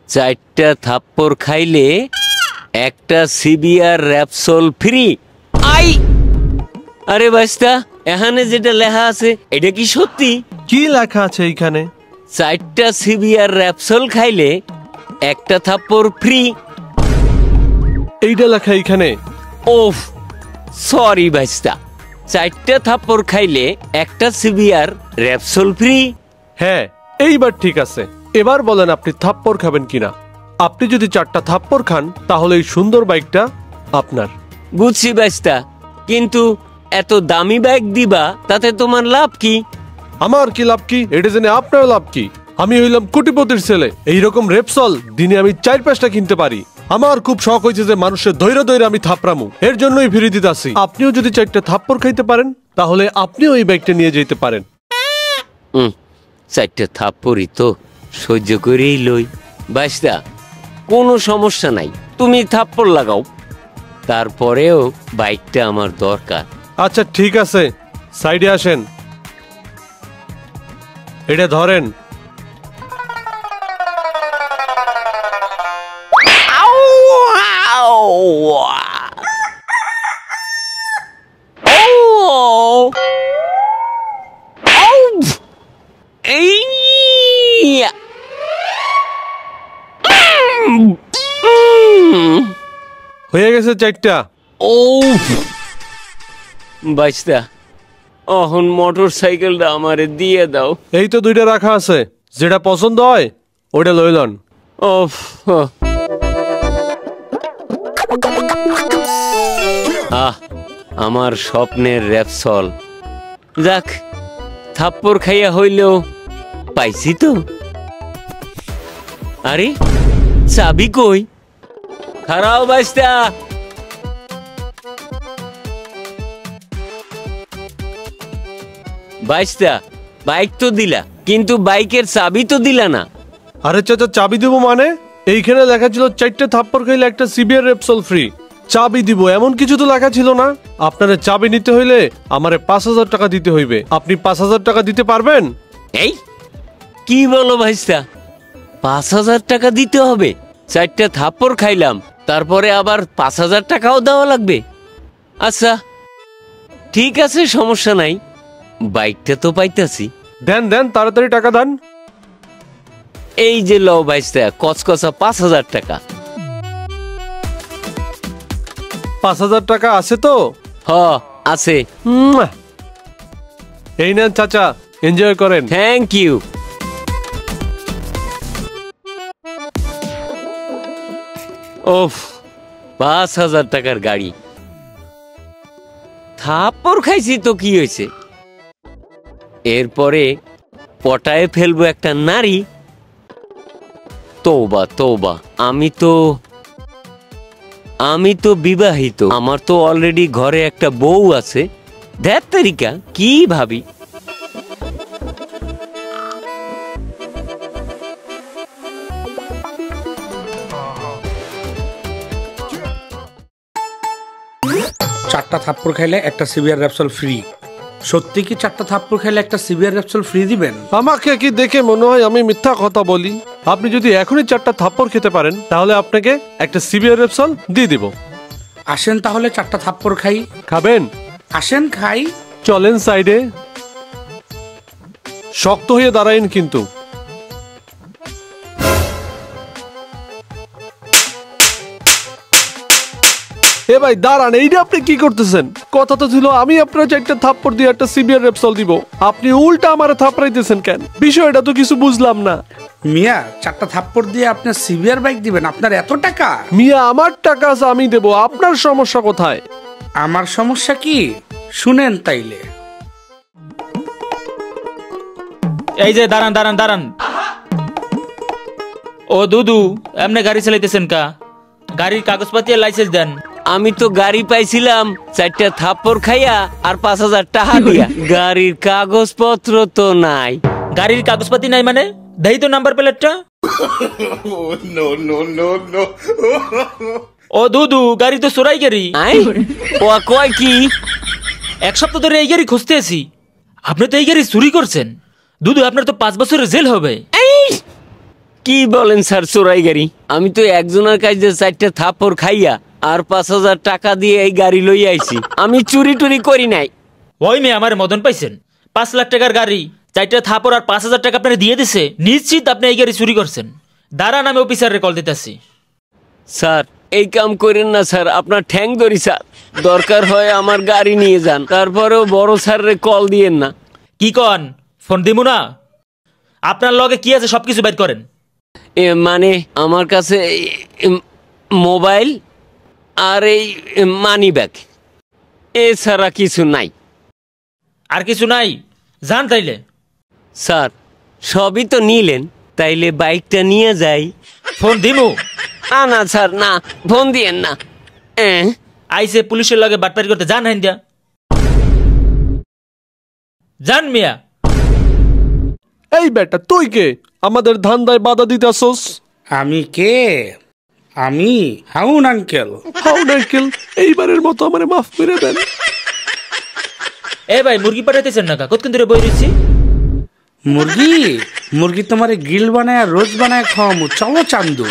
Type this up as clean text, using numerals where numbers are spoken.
চারটা থাপ্পড় খাইলে একটা সিবিআর র্যাপসোল ফ্রি। আই আরে বাস্তা, এখানে যেটা লেখা আছে এটা কি সত্যি? কি লেখা আছে এইখানে? চারটা সিবিআর র্যাপসোল খাইলে একটা থাপ্পড় ফ্রি। এইটা লেখা এইখানে? ওফ সরি বাস্তা, চারটা থাপ্পড় খাইলে একটা সিবিআর র্যাপসোল ফ্রি। হ্যাঁ, এইবার ঠিক আছে। এবার বলেন আপনি থাপ্পড় খাবেন কিনা। আপনি যদি 4টা থাপ্পড় খান তাহলে এই সুন্দর বাইকটা আপনার। বুঝছি বাস্তা, কিন্তু এত দামি বাইক দিবা তাতে তোমার লাভ কি? আমার কি লাভ কি? এটা জেনে আপনার লাভ কি? আমি হইলাম কোটিপতির ছেলে, এইরকম রেপসল দিনে আমি 4-5টা কিনতে পারি। আমার খুব শখ হয়েছে যে মানুষের ধৈর্য ধৈর্য আমি থাপড়ামু, এর জন্যই ফিরে দিতেছি। আপনিও যদি 4টা থাপ্পড় খাইতে পারেন তাহলে আপনিও এই বাইকটা নিয়ে যেতে পারেন। 4টা থাপ্পড়ই তো সহ্য করেই লই বাস্তা, কোনো সমস্যা নাই, তুমি থাপ্পড় লাগাও, তারপরেও বাইকটা আমার দরকার। আচ্ছা ঠিক আছে, সাইডে আসেন, এটা ধরেন। হয়ে গেছে 4টা। ও বাস্তা, এখন মোটর সাইকেলটা আমারে দিয়ে দাও। এই তো 2টা রাখা আছে, যেটা পছন্দ হয় ওটা লইলন। আমার স্বপ্নের র্যাপসল, যাক থাপ্পড় খাইয়া হইলেও পাইছি তো। আরে চাবি কই? খারাও বাস্তা। বাস্তা, বাইক তো দিলা, কিন্তু বাইকের চাবি তো দিলা না। আরে চাচা, চাবি দিব মানে? এইখানে লেখা ছিল 4টা থাপ্পড় খাইলে একটা সিবিআর রেপসল ফ্রি। চাবি দিব এমন কিছু তো লেখা ছিল না। আপনার চাবি নিতে হইলে আমারে 5,000 টাকা দিতে হইবে। আপনি 5,000 টাকা দিতে পারবেন? এই কি বলো ভাইস্তা, 5,000 টাকা দিতে হবে? 4টা থাপ্পড় খাইলাম, তারপরে আবার 5,000 টাকাও দেওয়া লাগবে? আচ্ছা ঠিক আছে, সমস্যা নাই, বাইকটা তো পাইতাছি। দেন দেন, তাড়াতাড়ি টাকা দেন। এই যে লও ভাইস্তা, কচকচা 5,000 টাকা। 5,000 টাকা আছে তো? হ আছে। এই নেন চাচা, এনজয় করেন। Thank you. ওফ, 5,000 টাকার গাড়ি। থাপ্পড় খাইছি তো কি হয়েছে, এরপরে পটায়ে ফেলবো একটা নারী। তওবা তওবা, আমি তো বিবাহিত, আমার তো অলরেডি ঘরে একটা বউ আছে। ধ্যাত তারিকা, কি ভাবি। চারটা থাপ্পড় খাইলে একটা সিবিআর র্যাপসল ফ্রি। সত্যি কি 4টা থাপ্পড় খাইলে একটা সিবিআর র্যাপসল ফ্রি দিবেন? আমাকে কি দেখে মনে হয় আমি মিথ্যা কথা বলি? আপনি যদি এখনই 4টা থাপ্পড় খেতে পারেন তাহলে আপনাকে একটা সিবিআর রেপসল দিয়ে দিব। আসেন তাহলে 4টা থাপ্পড় খাই। খাবেন? আসেন খাই। চলেন সাইডে, শক্ত হয়ে দাঁড়াইন কিন্তু। এ ভাই দাঁড়ান, এইটা আপনি কি করতেছেন? কথা তো ছিল আমি আপনার 4টা থাপ্পড় দিয়ে একটা সিবিআর রেপসল দিব, আপনি উল্টা আমারে থাপড়াইতেছেন কেন? বিষয়টা তো কিছু বুঝলাম না। মিয়া, 4টা থাপ্পড় দিয়ে আপনার সিবিআর বাইক দিবেন? আপনার এত টাকা? মিয়া, আমার টাকা আছে, আমি দেব, আপনার সমস্যা কোথায়? আমার সমস্যা কি শুনেন তাইলে। এই যে দাঁড়ান দাঁড়ান দাঁড়ান। ও দুদু, এমনি গাড়ি চালাইতেছেন কা? গাড়ির কাগজপাতি আর লাইসেন্স দেন। আমি তো গাড়ি পাইছিলাম 4টা থাপ্পড় খাইয়া আর 5,000 টাকা দিয়া, গাড়ির কাগজপত্র তো নাই। গাড়ির কাগজপাতি নাই মানে? দেই তো নাম্বার প্লেটটা। ও দুদু, গাড়ি তো চোরাই গাড়ি। ও কয় কি? 1 সপ্তাহ ধরে এই গাড়ি খুঁজতে আছি, আপনি তো এই গাড়ি চুরি করছেন। দুদু আপনার তো 5 বছরের জেল হবে। কি বলেন স্যার চোরাই গাড়ি? আমি তো একজনের কাছে 4টা থাপ্পড় খাইয়া আর 5,000 টাকা দিয়ে এই গাড়ি লই আইছি। আমি চুরি টুরি করি নাই। ওই মেয়ে আমার মদন পাইছেন, 5 লাখ টাকার গাড়ি, 4টা থাপড় আর 5,000 টাকা আপনার দিয়ে দিছে, নিশ্চিত আপনি এই গাড়ি চুরি করছেন। দাঁড়ান আমি অফিসারের কল দিতেছি। স্যার এই কাম করেন না স্যার, আপনার ঠ্যাং ধরি স্যার। দরকার হয় আমার গাড়ি নিয়ে যান, তারপরেও বড় স্যারের কল দিয়েন না। কি কন, ফোন দিমু না? আপনার লগে কি আছে সবকিছু বের করেন। মানে আমার কাছে মোবাইল আর এই মানি ব্যাগ, এছাড়া কিছু নাই। আর কিছু নাই? যান তাইলে। স্যার সবই তো নিলেন, তাইলে বাইকটা নিয়ে যাই। ফোন দিমু? না না স্যার না, ফোন দিয়েন না। আইসে পুলিশের লগে বাটপারি করতে, যান হাইন দিয়া যান মিয়া। এই বেটা তুই কে আমাদের ধান্দায় বাধা দিতেছস? আমি কে? আমি হাউন আঙ্কেল। হাউন আঙ্কেল, এইবারের মতো আমারে মাফ করে দেন। এ ভাই মুরগি পাঠাইতেছেন না? কতক্ষণ ধরে বই রয়েছি। মুরগি মুরগি তোমারে গ্রিল বানায় রোজ বানায় খাওয়ামু, চলো চান্দু।